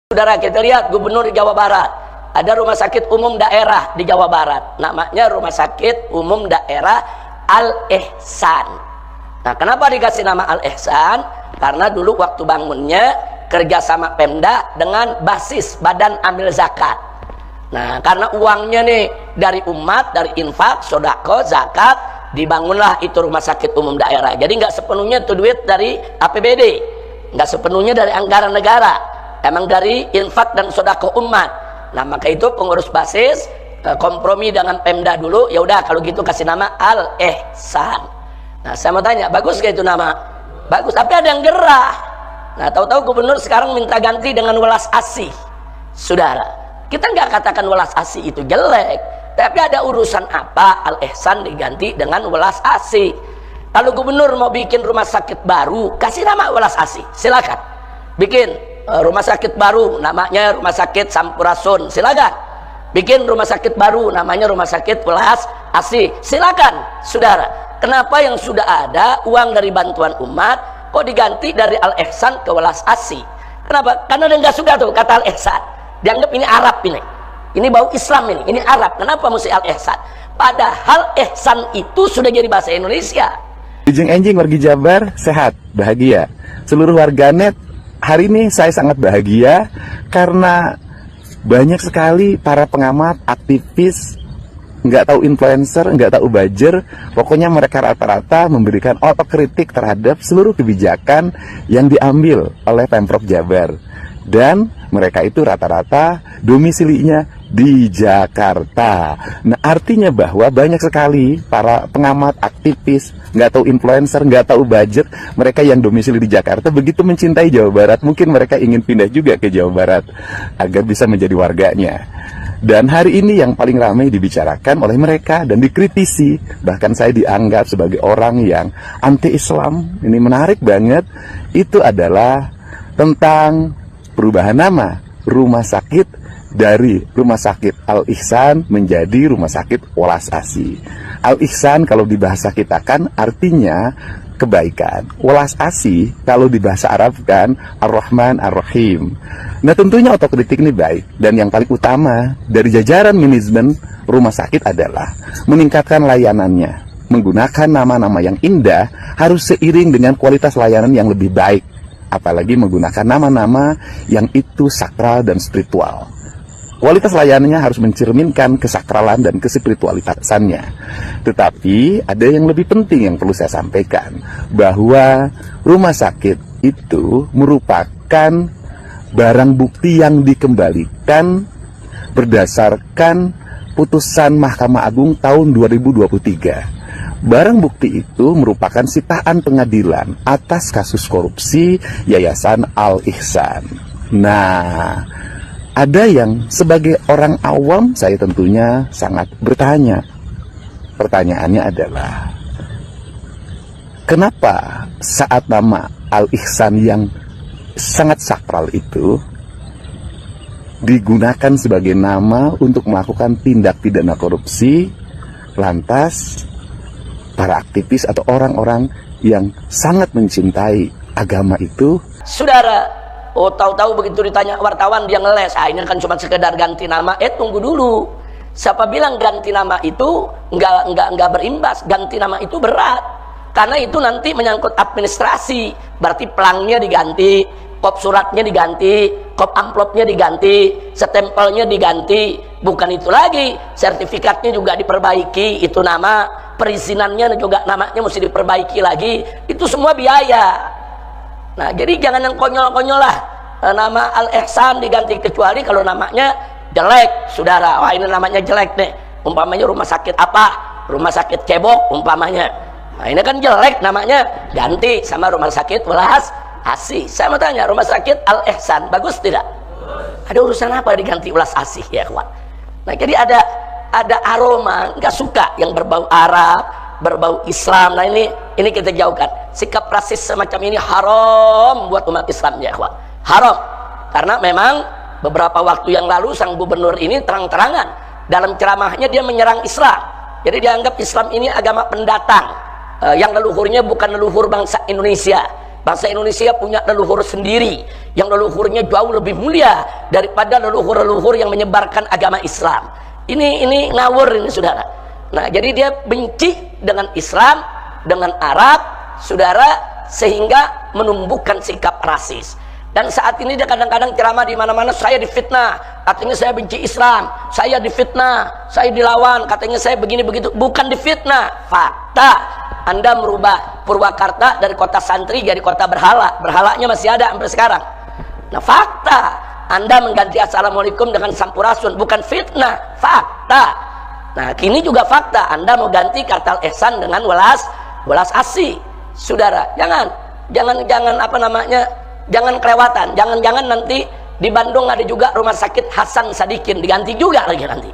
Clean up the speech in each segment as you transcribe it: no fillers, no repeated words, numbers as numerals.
Saudara, kita lihat gubernur di Jawa Barat, ada rumah sakit umum daerah di Jawa Barat, namanya Rumah Sakit Umum Daerah Al-Ihsan. Nah, kenapa dikasih nama Al-Ihsan? Karena dulu waktu bangunnya kerjasama Pemda dengan basis Badan Amil Zakat. Nah, karena uangnya nih dari umat, dari infak, sodako, zakat, dibangunlah itu rumah sakit umum daerah. Jadi nggak sepenuhnya itu duit dari APBD, nggak sepenuhnya dari anggaran negara, emang dari infak dan sodako umat. Nah, maka itu pengurus basis kompromi dengan Pemda dulu. Ya udah, kalau gitu kasih nama Al-Ihsan. Nah, saya mau tanya, bagus gak itu nama? Bagus, tapi ada yang gerah. Nah, tahu-tahu gubernur sekarang minta ganti dengan welas asih. Saudara, kita nggak katakan welas asih itu jelek, tapi ada urusan apa Al-Ihsan diganti dengan welas asih? Kalau gubernur mau bikin rumah sakit baru, kasih nama welas asih, silakan. Bikin rumah sakit baru, namanya Rumah Sakit Sampurasun, silakan. Bikin rumah sakit baru, namanya Rumah Sakit Welas Asih, silakan. Saudara, kenapa yang sudah ada uang dari bantuan umat kok diganti dari Al-Ihsan ke Welas Asih? Kenapa? Karena dia nggak suka tuh kata Al-Ihsan, dianggap ini Arab, ini bau Islam, ini Arab. Kenapa mesti Al-Ihsan? Padahal ihsan itu sudah jadi bahasa Indonesia. Ujung enjing wargi Jabar sehat, bahagia. Seluruh warganet, hari ini saya sangat bahagia karena banyak sekali para pengamat, aktivis, nggak tahu influencer, nggak tahu buzzer, pokoknya mereka rata-rata memberikan otokritik terhadap seluruh kebijakan yang diambil oleh Pemprov Jabar. Dan mereka itu rata-rata domisilinya di Jakarta. Nah, artinya bahwa banyak sekali para pengamat, aktivis, nggak tahu influencer, nggak tahu budget, mereka yang domisili di Jakarta begitu mencintai Jawa Barat, mungkin mereka ingin pindah juga ke Jawa Barat agar bisa menjadi warganya. Dan hari ini yang paling ramai dibicarakan oleh mereka dan dikritisi, bahkan saya dianggap sebagai orang yang anti-Islam, ini menarik banget, itu adalah tentang perubahan nama rumah sakit dari Rumah Sakit Al-Ihsan menjadi Rumah Sakit Welas Asih. Al-Ihsan kalau di bahasa kita kan artinya kebaikan. Welas Asih kalau di bahasa Arab kan Ar-Rahman Ar-Rahim. Nah, tentunya otokritik ini baik, dan yang paling utama dari jajaran manajemen rumah sakit adalah meningkatkan layanannya. Menggunakan nama-nama yang indah harus seiring dengan kualitas layanan yang lebih baik. Apalagi menggunakan nama-nama yang itu sakral dan spiritual. Kualitas layanannya harus mencerminkan kesakralan dan kespiritualitasannya. Tetapi ada yang lebih penting yang perlu saya sampaikan, bahwa rumah sakit itu merupakan barang bukti yang dikembalikan berdasarkan putusan Mahkamah Agung tahun 2023. Barang bukti itu merupakan sitaan pengadilan atas kasus korupsi Yayasan Al-Ihsan. Nah, ada yang sebagai orang awam, saya tentunya sangat bertanya. Pertanyaannya adalah, kenapa saat nama Al-Ihsan yang sangat sakral itu digunakan sebagai nama untuk melakukan tindak pidana korupsi, lantas para aktivis atau orang-orang yang sangat mencintai agama itu? Saudara, tahu-tahu begitu ditanya wartawan dia ngeles, ini kan cuma sekedar ganti nama. Tunggu dulu, siapa bilang ganti nama itu nggak berimbas? Ganti nama itu berat, karena itu nanti menyangkut administrasi. Berarti pelangnya diganti, kop suratnya diganti, kop amplopnya diganti, stempelnya diganti. Bukan itu lagi, sertifikatnya juga diperbaiki, itu nama, perizinannya juga namanya mesti diperbaiki lagi. Itu semua biaya. Nah, jadi jangan yang konyol-konyol lah. Nama Al-Ihsan diganti, kecuali kalau namanya jelek, saudara. Wah, ini namanya jelek nih. Umpamanya rumah sakit apa? Rumah sakit cebok umpamanya. Nah, ini kan jelek namanya, ganti sama Rumah Sakit Welas Asih. Saya mau tanya, Rumah Sakit Al-Ihsan bagus tidak? Ada urusan apa diganti Welas Asih, ya kawan? Nah, jadi ada aroma nggak suka yang berbau Arab, berbau Islam. Nah, ini kita jauhkan. Sikap rasis semacam ini haram buat umat Islam, ya kawan. Haram. Karena memang beberapa waktu yang lalu sang gubernur ini terang-terangan dalam ceramahnya dia menyerang Islam. Jadi dianggap Islam ini agama pendatang, yang leluhurnya bukan leluhur bangsa Indonesia. Bangsa Indonesia punya leluhur sendiri yang leluhurnya jauh lebih mulia daripada leluhur-leluhur yang menyebarkan agama Islam. Ini ngawur ini saudara. Nah, jadi dia benci dengan Islam, dengan Arab, saudara, sehingga menumbuhkan sikap rasis. Dan saat ini dia kadang-kadang ceramah di mana-mana, saya difitnah, katanya saya benci Islam, saya difitnah, saya dilawan, katanya saya begini begitu. Bukan difitnah, fakta. Anda merubah Purwakarta dari kota santri jadi kota berhala. Berhalanya masih ada sampai sekarang. Nah, fakta. Anda mengganti assalamualaikum dengan sampurasun, bukan fitnah, fakta. Nah, kini juga fakta. Anda mau ganti kata ihsan dengan welas asih. Saudara, jangan apa namanya? Jangan kelewatan. Jangan nanti di Bandung ada juga rumah sakit Hasan Sadikin, diganti juga lagi nanti.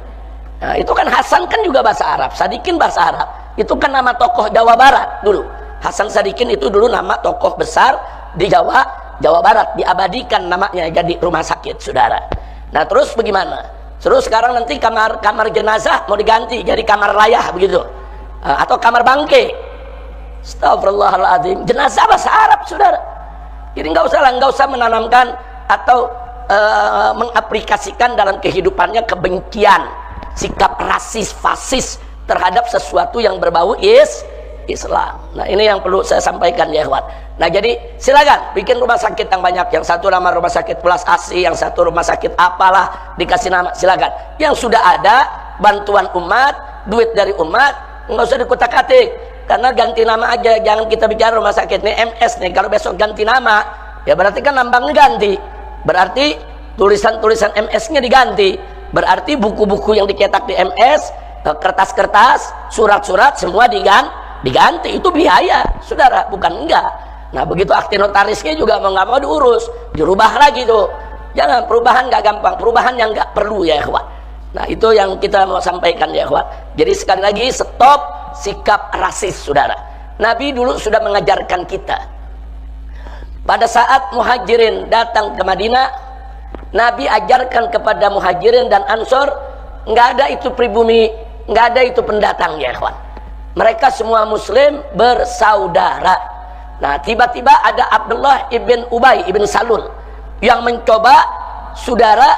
Nah, itu kan Hasan kan juga bahasa Arab, Sadikin bahasa Arab. Itu kan nama tokoh Jawa Barat dulu. Hasan Sadikin itu dulu nama tokoh besar di Jawa Barat, diabadikan namanya jadi rumah sakit, saudara. Nah, terus bagaimana? Terus sekarang nanti kamar jenazah mau diganti jadi kamar layah begitu, atau kamar bangke. Astagfirullahaladzim. Jenazah bahasa Arab, saudara. Jadi nggak usah menanamkan atau mengaplikasikan dalam kehidupannya kebencian, sikap rasis, fasis terhadap sesuatu yang berbau Islam. Nah, ini yang perlu saya sampaikan ya, ikhwan. Nah, jadi silakan bikin rumah sakit yang banyak. Yang satu nama rumah sakit Welas Asih, yang satu rumah sakit apalah, dikasih nama, silakan. Yang sudah ada bantuan umat, duit dari umat, nggak usah dikutak-katik. Karena ganti nama aja, jangan kita bicara rumah sakit nih MS nih. Kalau besok ganti nama, ya berarti kan nambangnya ganti. Berarti tulisan-tulisan MS-nya diganti. Berarti buku-buku yang dicetak di MS, kertas-kertas, surat-surat semua diganti. Itu biaya, saudara, bukan enggak. Nah, begitu akte notarisnya juga mau nggak mau diurus, dirubah lagi tuh. Jangan, perubahan nggak gampang, perubahan yang nggak perlu ya, ikhwan. Nah, itu yang kita mau sampaikan ya, ikhwan. Jadi sekali lagi, stop sikap rasis, saudara. Nabi dulu sudah mengajarkan kita. Pada saat muhajirin datang ke Madinah, Nabi ajarkan kepada muhajirin dan ansor, nggak ada itu pribumi, nggak ada itu pendatang ya, ikhwan. Mereka semua muslim bersaudara. Nah, tiba-tiba ada Abdullah ibn Ubay ibn Salul yang mencoba, saudara,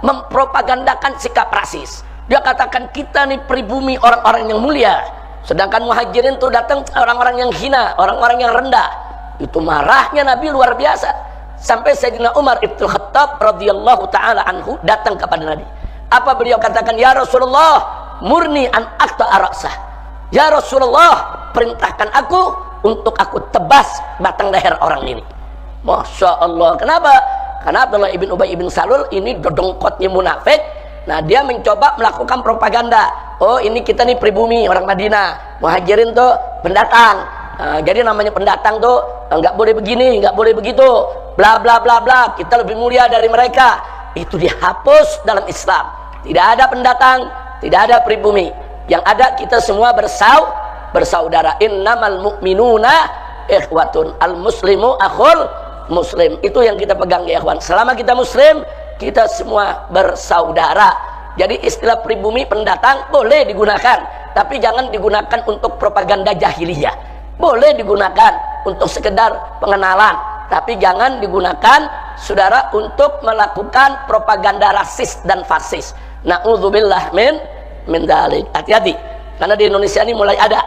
mempropagandakan sikap rasis. Dia katakan kita nih pribumi orang-orang yang mulia, sedangkan muhajirin tuh datang orang-orang yang hina, orang-orang yang rendah. Itu marahnya Nabi luar biasa. Sampai Sayyidina Umar ibn Khattab radhiyallahu taala anhu datang kepada Nabi. Apa beliau katakan? Ya Rasulullah, murni an aqta arasah. Ya Rasulullah, perintahkan aku untuk aku tebas batang leher orang ini. Masya Allah. Kenapa? Karena Abdullah ibn Ubay ibn Salul ini dodongkotnya munafik. Nah, dia mencoba melakukan propaganda. Oh, ini kita nih pribumi orang Madinah, muhajirin tuh pendatang. Jadi namanya pendatang tuh nggak boleh begini, nggak boleh begitu, bla bla bla bla. Kita lebih mulia dari mereka. Itu dihapus dalam Islam. Tidak ada pendatang, tidak ada pribumi. Yang ada kita semua bersaudara. Innamal mu'minuna ikhwatun, al muslimu akhul muslim. Itu yang kita pegang ya, ikhwan. Selama kita muslim, kita semua bersaudara. Jadi istilah pribumi pendatang boleh digunakan, tapi jangan digunakan untuk propaganda jahiliyah. Boleh digunakan untuk sekedar pengenalan, tapi jangan digunakan, saudara, untuk melakukan propaganda rasis dan fasis. Na'udzubillah min dzalik. Hati-hati, karena di Indonesia ini mulai ada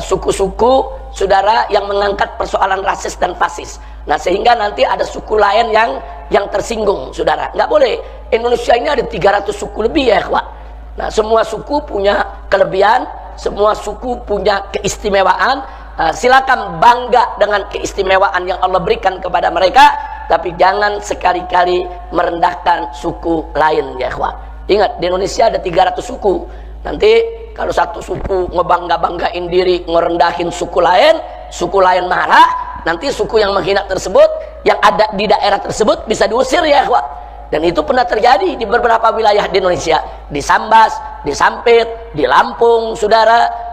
suku-suku, saudara, yang mengangkat persoalan rasis dan fasis. Nah, sehingga nanti ada suku lain yang tersinggung, saudara. Nggak boleh. Indonesia ini ada 300 suku lebih ya, ikhwan. Nah, semua suku punya kelebihan, semua suku punya keistimewaan. Silakan bangga dengan keistimewaan yang Allah berikan kepada mereka, tapi jangan sekali-kali merendahkan suku lain ya, ikhwan. Ingat, di Indonesia ada 300 suku. Nanti kalau satu suku ngebangga-banggain diri, ngerendahin suku lain marah, nanti suku yang menghina tersebut, yang ada di daerah tersebut bisa diusir ya, ikhwan. Dan itu pernah terjadi di beberapa wilayah di Indonesia, di Sambas, di Sampit, di Lampung, saudara.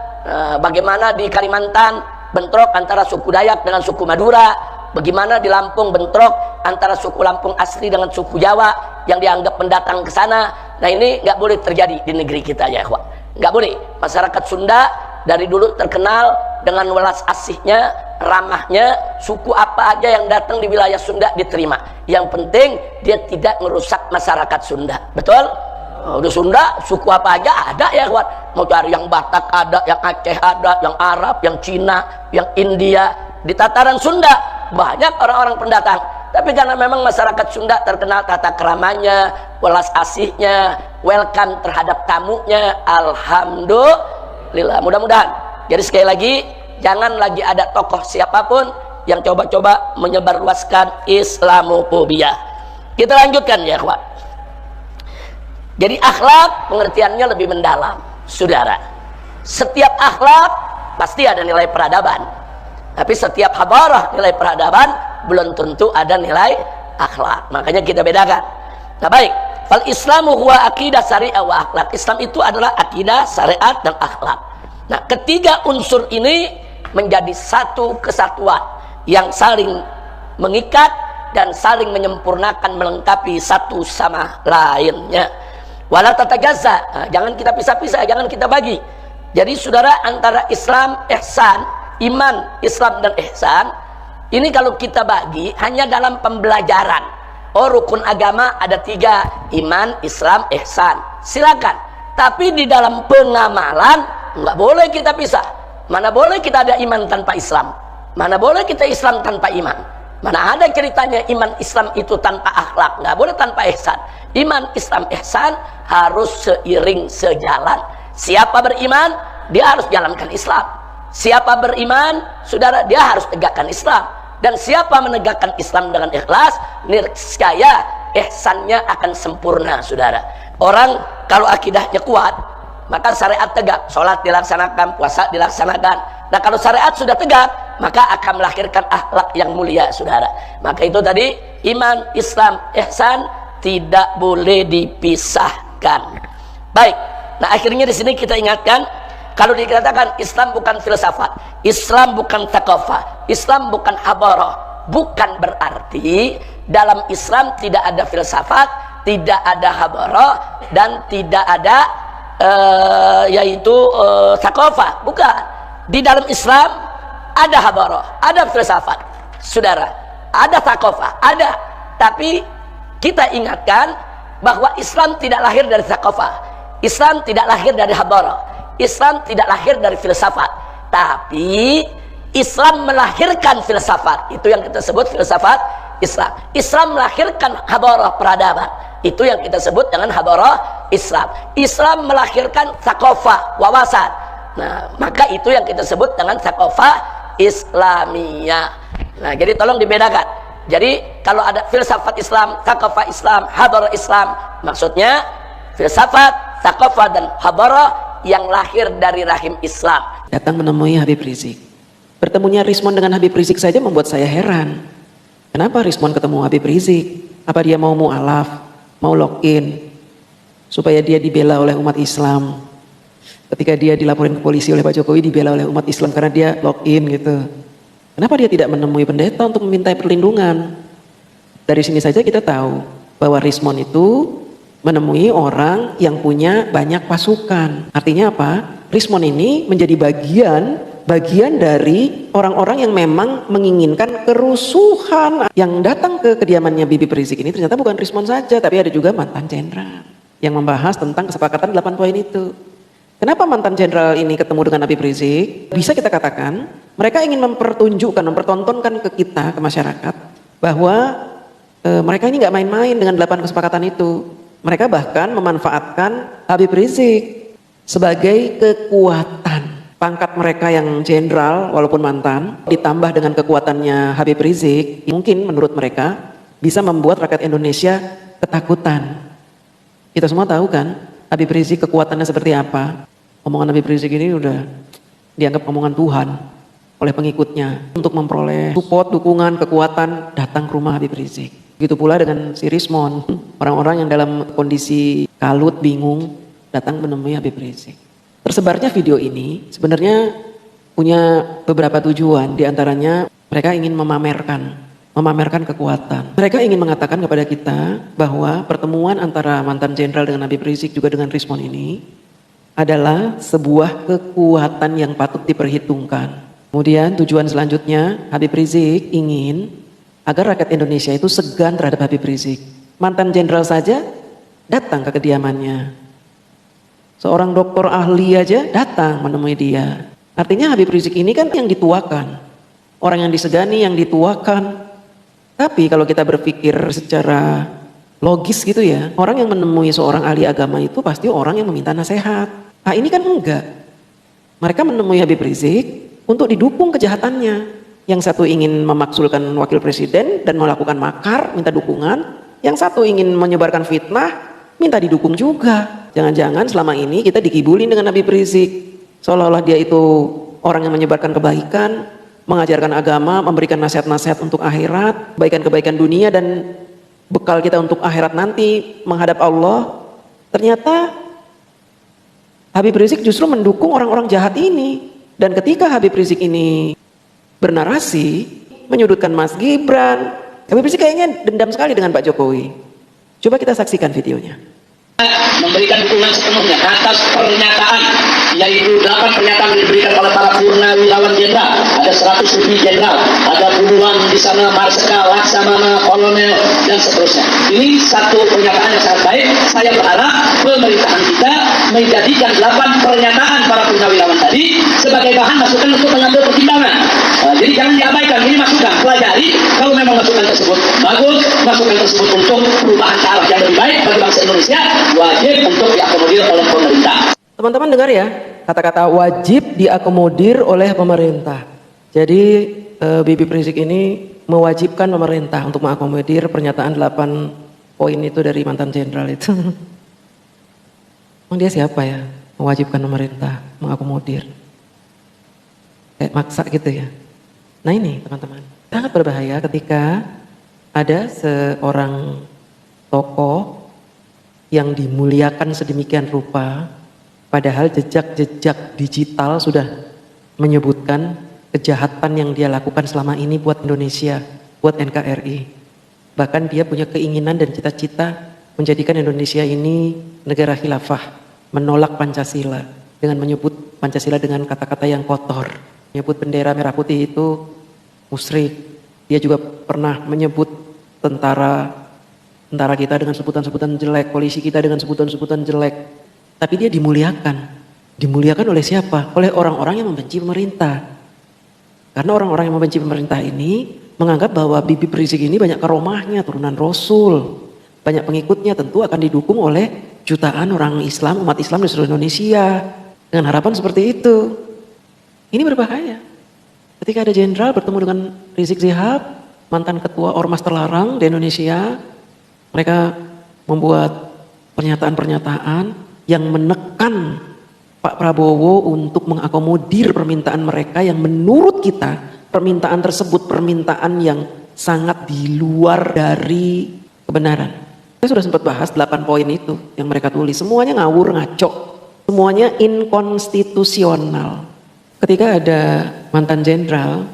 Bagaimana di Kalimantan bentrok antara suku Dayak dengan suku Madura, bagaimana di Lampung bentrok antara suku Lampung asli dengan suku Jawa yang dianggap pendatang ke sana. Nah, ini nggak boleh terjadi di negeri kita ya, ikhwan. Nggak boleh. Masyarakat Sunda dari dulu terkenal dengan welas asihnya, ramahnya, suku apa aja yang datang di wilayah Sunda diterima. Yang penting dia tidak merusak masyarakat Sunda. Betul? Di Sunda suku apa aja ada ya kawan. Mau cari yang Batak ada, yang Aceh ada, yang Arab, yang Cina, yang India. Di tataran Sunda banyak orang-orang pendatang. Tapi karena memang masyarakat Sunda terkenal tata keramanya, welas asihnya, welcome terhadap tamunya, alhamdulillah. Mudah-mudahan. Jadi sekali lagi, jangan lagi ada tokoh siapapun yang coba-coba menyebarluaskan Islamophobia. Kita lanjutkan ya kawan. Jadi akhlak pengertiannya lebih mendalam, saudara. Setiap akhlak pasti ada nilai peradaban, tapi setiap hadarah nilai peradaban belum tentu ada nilai akhlak. Makanya kita bedakan. Nah baik, fal Islamu huwa akidah syariah wa akhlak. Islam itu adalah akidah, syariat dan akhlak. Nah ketiga unsur ini menjadi satu kesatuan yang saling mengikat dan saling menyempurnakan, melengkapi satu sama lainnya. Wala tatagazza, jangan kita pisah-pisah, jangan kita bagi. Jadi saudara, antara Islam, ihsan, iman, Islam dan ihsan, ini kalau kita bagi hanya dalam pembelajaran. Oh, rukun agama ada 3, iman, Islam, ihsan. Silakan. Tapi di dalam pengamalan nggak boleh kita pisah. Mana boleh kita ada iman tanpa Islam? Mana boleh kita Islam tanpa iman? Mana ada ceritanya iman Islam itu tanpa akhlak? Nggak boleh tanpa ihsan. Iman, Islam, ihsan harus seiring sejalan. Siapa beriman, dia harus jalankan Islam. Siapa beriman, saudara, dia harus tegakkan Islam. Dan siapa menegakkan Islam dengan ikhlas, niscaya ihsannya akan sempurna, saudara. Orang kalau akidahnya kuat, maka syariat tegak, sholat dilaksanakan, puasa dilaksanakan. Nah kalau syariat sudah tegak, maka akan melahirkan akhlak yang mulia, saudara. Maka itu tadi, iman, Islam, ihsan tidak boleh dipisahkan. Baik. Nah akhirnya di sini kita ingatkan, kalau dikatakan Islam bukan filsafat, Islam bukan thaqafah, Islam bukan hadarah, bukan berarti dalam Islam tidak ada filsafat, tidak ada hadarah, dan tidak ada thaqafah. Bukan. Di dalam Islam ada hadarah, ada filsafat, saudara, ada thaqafah, ada. Tapi kita ingatkan bahwa Islam tidak lahir dari thaqafah, Islam tidak lahir dari hadarah, Islam tidak lahir dari filsafat, tapi Islam melahirkan filsafat. Itu yang kita sebut filsafat Islam. Islam melahirkan hadarah peradaban. Itu yang kita sebut dengan hadarah Islam. Islam melahirkan thaqafah, wawasan. Nah, maka itu yang kita sebut dengan thaqafah Islamiyah. Nah, jadi tolong dibedakan. Jadi kalau ada filsafat Islam, thaqafah Islam, hadarah Islam, maksudnya filsafat, thaqafah dan hadarah yang lahir dari rahim Islam. Datang menemui Habib Rizik. Bertemunya Rismon dengan Habib Rizik saja membuat saya heran. Kenapa Rismon ketemu Habib Rizik? Apa dia mau mu'alaf, mau lock-in, supaya dia dibela oleh umat Islam? Ketika dia dilaporin ke polisi oleh Pak Jokowi, dibela oleh umat Islam karena dia lock-in gitu. Kenapa dia tidak menemui pendeta untuk meminta perlindungan? Dari sini saja kita tahu bahwa Rismon itu menemui orang yang punya banyak pasukan. Artinya apa? Rismon ini menjadi bagian dari orang-orang yang memang menginginkan kerusuhan. Yang datang ke kediamannya Habib Rizik ini ternyata bukan Rismon saja, tapi ada juga mantan jenderal yang membahas tentang kesepakatan 8 poin itu. Kenapa mantan jenderal ini ketemu dengan Habib Rizik? Bisa kita katakan, mereka ingin mempertontonkan ke kita, ke masyarakat, bahwa mereka ini nggak main-main dengan 8 kesepakatan itu. Mereka bahkan memanfaatkan Habib Rizik sebagai kekuatan. Pangkat mereka yang jenderal, walaupun mantan, ditambah dengan kekuatannya Habib Rizik, mungkin menurut mereka bisa membuat rakyat Indonesia ketakutan. Kita semua tahu kan, Habib Rizik kekuatannya seperti apa. Omongan Habib Rizik ini udah dianggap omongan Tuhan oleh pengikutnya untuk memperoleh support, dukungan, kekuatan datang ke rumah Habib Rizik. Begitu pula dengan si Rismon, orang-orang yang dalam kondisi kalut, bingung, datang menemui Habib Rizik. Tersebarnya video ini sebenarnya punya beberapa tujuan, diantaranya mereka ingin memamerkan kekuatan. Mereka ingin mengatakan kepada kita bahwa pertemuan antara mantan jenderal dengan Habib Rizik juga dengan Rismon ini adalah sebuah kekuatan yang patut diperhitungkan. Kemudian tujuan selanjutnya, Habib Rizik ingin agar rakyat Indonesia itu segan terhadap Habib Rizik. Mantan jenderal saja datang ke kediamannya. Seorang dokter ahli aja datang menemui dia. Artinya Habib Rizik ini kan yang dituakan. Orang yang disegani, yang dituakan. Tapi kalau kita berpikir secara logis gitu ya, orang yang menemui seorang ahli agama itu pasti orang yang meminta nasihat. Nah ini kan enggak. Mereka menemui Habib Rizik untuk didukung kejahatannya. Yang satu ingin memaksulkan wakil presiden dan melakukan makar, minta dukungan. Yang satu ingin menyebarkan fitnah, minta didukung juga. Jangan-jangan selama ini kita dikibulin dengan Habib Rizik. Seolah-olah dia itu orang yang menyebarkan kebaikan, mengajarkan agama, memberikan nasihat-nasihat untuk akhirat, kebaikan-kebaikan dunia dan bekal kita untuk akhirat nanti menghadap Allah. Ternyata Habib Rizik justru mendukung orang-orang jahat ini. Dan ketika Habib Rizik ini bernarasi menyudutkan Mas Gibran, Habib Rizik kayaknya dendam sekali dengan Pak Jokowi. Coba kita saksikan videonya. Memberikan dukungan sepenuhnya atas pernyataan, yaitu 8 pernyataan diberikan oleh para purnawirawan jenderal, ada 100 lebih jenderal, ada puluhan di sana marsikal, laksamana, kolonel dan seterusnya. Ini satu pernyataan yang sangat baik. Saya berharap pemerintahan kita menjadikan 8 pernyataan para purnawirawan tadi sebagai bahan masukan untuk mengambil pertimbangan. Jadi jangan diabaikan, ini masukan, pelajari. Kalau memang masukan tersebut bagus, masukan tersebut untuk perubahan ke arah yang lebih baik bagi bangsa Indonesia, wajib untuk diakomodir oleh pemerintah. Teman-teman dengar ya, kata-kata wajib diakomodir oleh pemerintah. Jadi Habib Rizik ini mewajibkan pemerintah untuk mengakomodir pernyataan 8 poin itu dari mantan jenderal itu. Emang dia siapa ya? Mewajibkan pemerintah mengakomodir. Kayak maksa gitu ya. Nah ini teman-teman, sangat berbahaya ketika ada seorang tokoh yang dimuliakan sedemikian rupa, padahal jejak-jejak digital sudah menyebutkan kejahatan yang dia lakukan selama ini buat Indonesia, buat NKRI. Bahkan dia punya keinginan dan cita-cita menjadikan Indonesia ini negara khilafah, menolak Pancasila dengan menyebut Pancasila dengan kata-kata yang kotor, menyebut bendera merah putih itu musyrik. Dia juga pernah menyebut tentara kita dengan sebutan-sebutan jelek, polisi kita dengan sebutan-sebutan jelek. Tapi dia dimuliakan. Dimuliakan oleh siapa? Oleh orang-orang yang membenci pemerintah. Karena orang-orang yang membenci pemerintah ini menganggap bahwa Habib Rizik ini banyak karomahnya, turunan Rasul. Banyak pengikutnya, tentu akan didukung oleh jutaan orang Islam, umat Islam di seluruh Indonesia. Dengan harapan seperti itu. Ini berbahaya. Ketika ada jenderal bertemu dengan Rizik Syihab, mantan ketua ormas terlarang di Indonesia, mereka membuat pernyataan-pernyataan yang menekan Pak Prabowo untuk mengakomodir permintaan mereka yang menurut kita permintaan tersebut permintaan yang sangat di luar dari kebenaran. Saya sudah sempat bahas 8 poin itu yang mereka tulis. Semuanya ngawur, ngaco. Semuanya inkonstitusional. Ketika ada mantan jenderal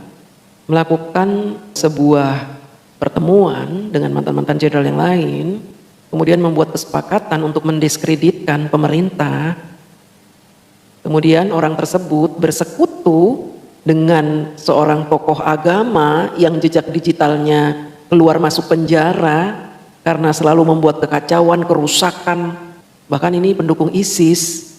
melakukan sebuah pertemuan dengan mantan-mantan jenderal yang lain, kemudian membuat kesepakatan untuk mendiskreditkan pemerintah, kemudian orang tersebut bersekutu dengan seorang tokoh agama yang jejak digitalnya keluar masuk penjara karena selalu membuat kekacauan, kerusakan, bahkan ini pendukung ISIS.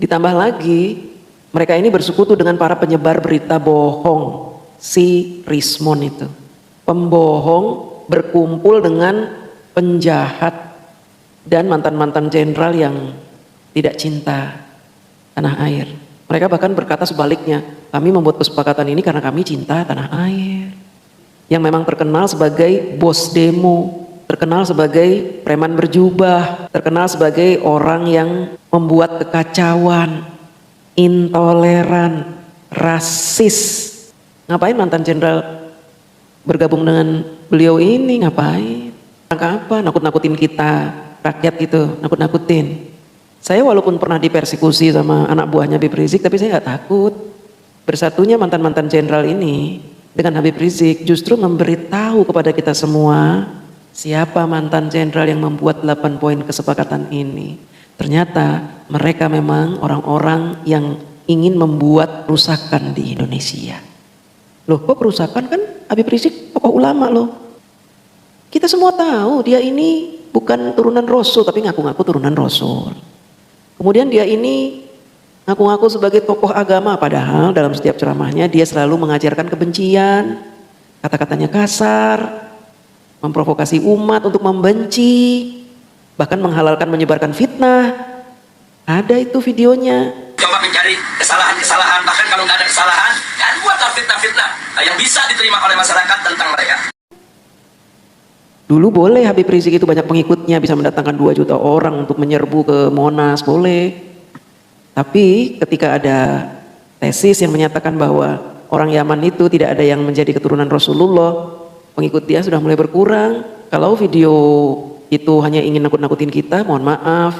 Ditambah lagi, mereka ini bersekutu dengan para penyebar berita bohong. Si Rismon itu. Pembohong berkumpul dengan penjahat dan mantan-mantan jenderal yang tidak cinta tanah air. Mereka bahkan berkata sebaliknya, kami membuat kesepakatan ini karena kami cinta tanah air. Yang memang terkenal sebagai bos demo, terkenal sebagai preman berjubah, terkenal sebagai orang yang membuat kekacauan, intoleran, rasis. Ngapain mantan jenderal bergabung dengan beliau ini? Ngapain? Rangka apa? Nakut-nakutin kita, rakyat gitu, nakut-nakutin. Saya walaupun pernah dipersekusi sama anak buahnya Habib Rizik, tapi saya nggak takut. Bersatunya mantan-mantan jenderal ini dengan Habib Rizik justru memberitahu kepada kita semua siapa mantan jenderal yang membuat 8 poin kesepakatan ini. Ternyata mereka memang orang-orang yang ingin membuat kerusakan di Indonesia. Loh, kok kerusakan? Kan Habib Rizik tokoh ulama loh. Kita semua tahu dia ini bukan turunan Rasul, tapi ngaku-ngaku turunan Rasul. Kemudian dia ini ngaku-ngaku sebagai tokoh agama, padahal dalam setiap ceramahnya dia selalu mengajarkan kebencian, kata-katanya kasar, memprovokasi umat untuk membenci, bahkan menghalalkan menyebarkan fitnah. Ada itu videonya. Coba mencari kesalahan-kesalahan, bahkan kalau nggak ada kesalahan, kan buatlah fitnah-fitnah yang bisa diterima oleh masyarakat tentang mereka. Dulu boleh Habib Rizik itu banyak pengikutnya, bisa mendatangkan 2 juta orang untuk menyerbu ke Monas, boleh. Tapi ketika ada tesis yang menyatakan bahwa orang Yaman itu tidak ada yang menjadi keturunan Rasulullah, pengikut dia sudah mulai berkurang. Kalau video itu hanya ingin nakut-nakutin kita, mohon maaf,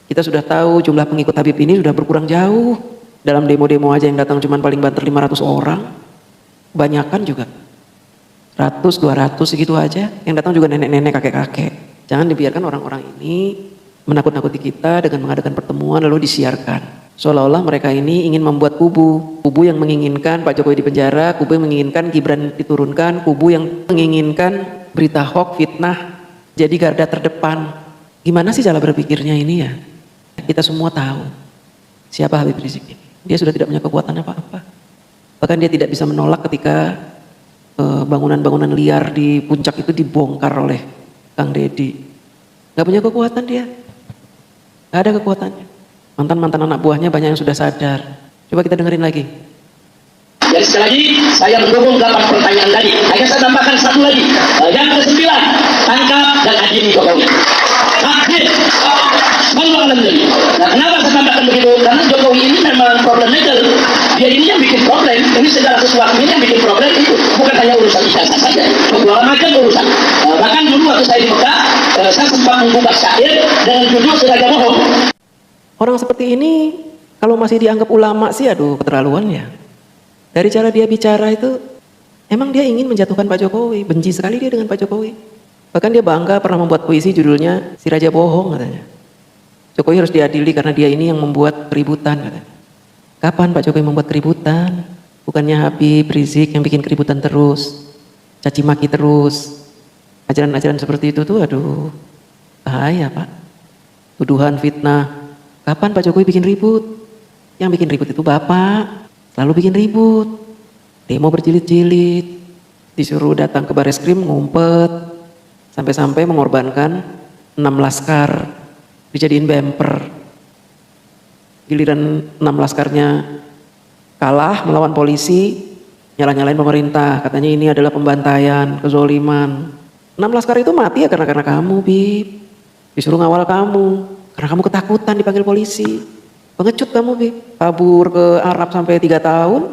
kita sudah tahu jumlah pengikut Habib ini sudah berkurang jauh. Dalam demo-demo aja yang datang cuma paling banter 500 orang, kebanyakan juga 100, 200 segitu aja. Yang datang juga nenek-nenek, kakek-kakek. Jangan dibiarkan orang-orang ini menakut-nakuti kita dengan mengadakan pertemuan lalu disiarkan. Seolah-olah mereka ini ingin membuat kubu yang menginginkan Pak Jokowi dipenjara, kubu yang menginginkan Gibran diturunkan, kubu yang menginginkan berita hoax, fitnah jadi garda terdepan. Gimana sih cara berpikirnya ini ya? Kita semua tahu siapa Habib Rizik ini. Dia sudah tidak punya kekuatan apa-apa. Bahkan dia tidak bisa menolak ketika bangunan-bangunan liar di puncak itu dibongkar oleh Kang Deddy. Gak punya kekuatan dia. Gak ada kekuatannya. Mantan-mantan anak buahnya banyak yang sudah sadar. Coba kita dengerin lagi. Jadi sekali lagi saya mendukung 8 pertanyaan tadi. Hanya saya tambahkan 1 lagi. Yang ke-9, tangkap dan adili Jokowi. Akhir. Nah, kenapa saya tambahkan begitu? Karena Jokowi ini memang problematik. Dia ini yang bikin problem. Ini segala sesuatu ini yang bikin problem itu. Bukan hanya urusan ijazah saja. Segala macam urusan. Bahkan dulu waktu saya di Mekah, saya sempat membuka syair dengan judul Sengaja Bohong. Orang seperti ini kalau masih dianggap ulama sih aduh keterlaluan ya. Dari cara dia bicara itu emang dia ingin menjatuhkan Pak Jokowi, benci sekali dia dengan Pak Jokowi. Bahkan dia bangga pernah membuat puisi judulnya Si Raja Bohong katanya. Jokowi harus diadili karena dia ini yang membuat keributan katanya. Kapan Pak Jokowi membuat keributan? Bukannya Habib Rizik yang bikin keributan terus, caci maki terus. Ajaran-ajaran seperti itu tuh aduh bahaya Pak. Tuduhan fitnah. Kapan Pak Jokowi bikin ribut? Yang bikin ribut itu Bapak, selalu bikin ribut. Demo berjilid-jilid, disuruh datang ke Bareskrim ngumpet, sampai-sampai mengorbankan 6 laskar, dijadiin bemper. Giliran 6 laskarnya kalah melawan polisi, nyalah-nyalain pemerintah, katanya ini adalah pembantaian, kezoliman. 6 laskar itu mati ya karena kamu, Bib. Disuruh ngawal kamu. Karena kamu ketakutan dipanggil polisi. Pengecut kamu, Bib. Kabur ke Arab sampai 3 tahun.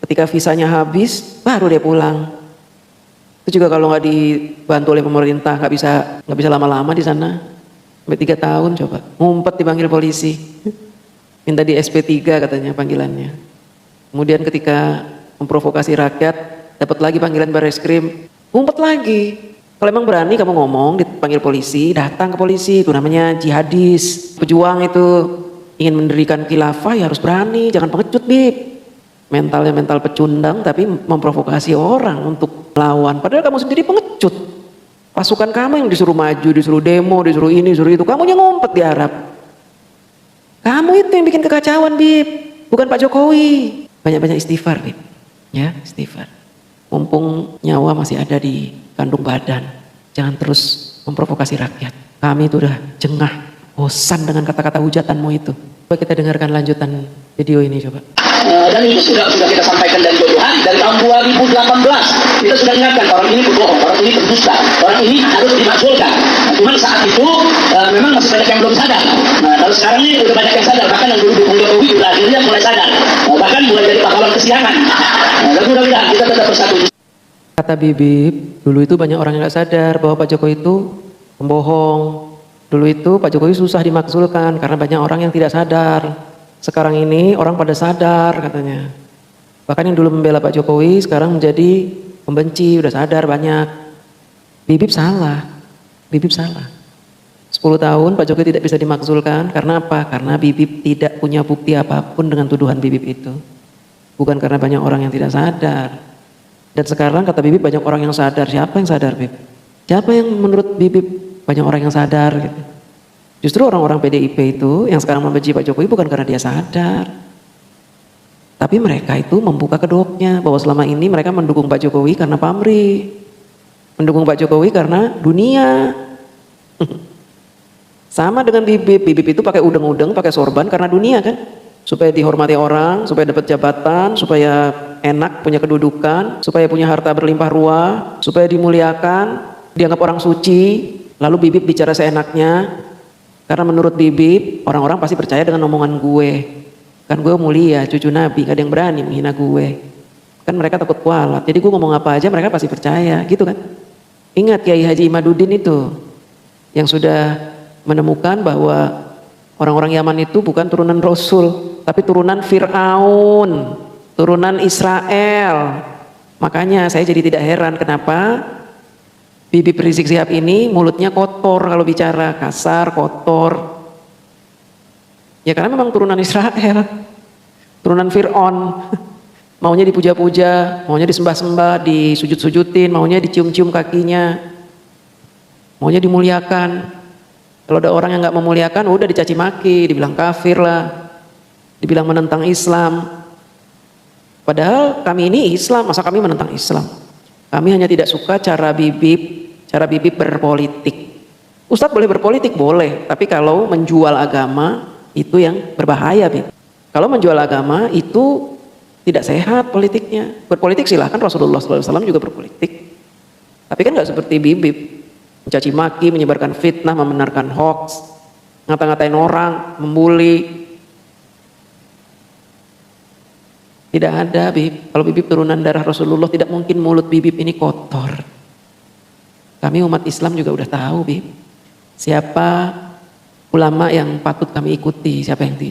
Ketika visanya habis, baru dia pulang. Itu juga kalau nggak dibantu oleh pemerintah, nggak bisa lama-lama di sana. Sampai 3 tahun coba. Ngumpet dipanggil polisi. Minta di SP3 katanya panggilannya. Kemudian ketika memprovokasi rakyat, dapat lagi panggilan Bareskrim. Ngumpet lagi. Kalau emang berani kamu ngomong dipanggil polisi, datang ke polisi, itu namanya jihadis. Pejuang itu ingin mendirikan khilafah ya harus berani, jangan pengecut, Bib. Mentalnya mental pecundang tapi memprovokasi orang untuk melawan. Padahal kamu sendiri pengecut. Pasukan kamu yang disuruh maju, disuruh demo, disuruh ini, disuruh itu. Kamu yang ngumpet di Arab. Kamu itu yang bikin kekacauan, Bib, bukan Pak Jokowi. Banyak-banyak istighfar, Bib. Ya, istighfar. Mumpung nyawa masih ada di kandung badan, jangan terus memprovokasi rakyat. Kami itu udah jengah, bosan dengan kata-kata hujatanmu itu. Coba kita dengarkan lanjutan video ini coba. Dan itu sudah kita sampaikan dari jauh hari, dari tahun 2018 kita sudah ingatkan orang ini berbohong, orang ini berdusta, orang ini harus dimakzulkan. Nah, cuman saat itu memang masih banyak yang belum sadar. Nah, kalau sekarang ini udah banyak yang sadar, bahkan yang dulu dukung Jokowi udah akhirnya mulai sadar, bahkan mulai jadi pahlawan kesiangan. Nah, dan mudah-mudahan kita tetap bersatu. Kata Bibip, dulu itu banyak orang yang gak sadar bahwa Pak Jokowi itu pembohong. Dulu itu Pak Jokowi susah dimakzulkan karena banyak orang yang tidak sadar. Sekarang ini orang pada sadar katanya. Bahkan yang dulu membela Pak Jokowi sekarang menjadi pembenci, udah sadar banyak. Bibip salah. Bibip salah. 10 tahun Pak Jokowi tidak bisa dimakzulkan karena apa? Karena Bibip tidak punya bukti apapun dengan tuduhan Bibip itu. Bukan karena banyak orang yang tidak sadar. Dan sekarang kata Bibip banyak orang yang sadar. Siapa yang sadar, Bib? Siapa yang menurut Bibip banyak orang yang sadar gitu? Justru orang-orang PDIP itu yang sekarang membenci Pak Jokowi bukan karena dia sadar. Tapi mereka itu membuka kedoknya bahwa selama ini mereka mendukung Pak Jokowi karena pamrih. Mendukung Pak Jokowi karena dunia. Sama dengan Bibip. Bibip itu pakai udeng-udeng, pakai sorban karena dunia kan. Supaya dihormati orang, supaya dapat jabatan, supaya enak punya kedudukan, supaya punya harta berlimpah ruah, supaya dimuliakan, dianggap orang suci. Lalu Bibip bicara seenaknya. Karena menurut Bibip, orang-orang pasti percaya dengan omongan gue. Kan gue mulia, cucu Nabi, gak ada yang berani menghina gue. Kan mereka takut kualat, jadi gue ngomong apa aja mereka pasti percaya, gitu kan. Ingat Kiai Haji Imaduddin itu, yang sudah menemukan bahwa orang-orang Yaman itu bukan turunan Rasul, tapi turunan Fir'aun, turunan Israel. Makanya saya jadi tidak heran kenapa Bibip Rizik Syihab ini mulutnya kotor kalau bicara, kasar, kotor. Ya karena memang turunan Israel, turunan Fir'aun. Maunya dipuja-puja, maunya disembah-sembah, disujud-sujutin, maunya dicium-cium kakinya, maunya dimuliakan. Kalau ada orang yang gak memuliakan, udah dicaci maki, dibilang kafir lah, dibilang menentang Islam. Padahal kami ini Islam, masa kami menentang Islam? Kami hanya tidak suka cara Bibip berpolitik. Ustadz boleh berpolitik? Boleh. Tapi kalau menjual agama, itu yang berbahaya, Bib. Kalau menjual agama, itu tidak sehat politiknya. Berpolitik silahkan, Rasulullah SAW juga berpolitik. Tapi kan gak seperti Bibip. Mencaci maki, menyebarkan fitnah, membenarkan hoax, ngata-ngatain orang, membuli. Tidak ada, Bib. Kalau Bibip turunan darah Rasulullah, tidak mungkin mulut Bibip ini kotor. Kami umat Islam juga udah tahu, Bib. Siapa ulama yang patut kami ikuti, siapa yang tidak.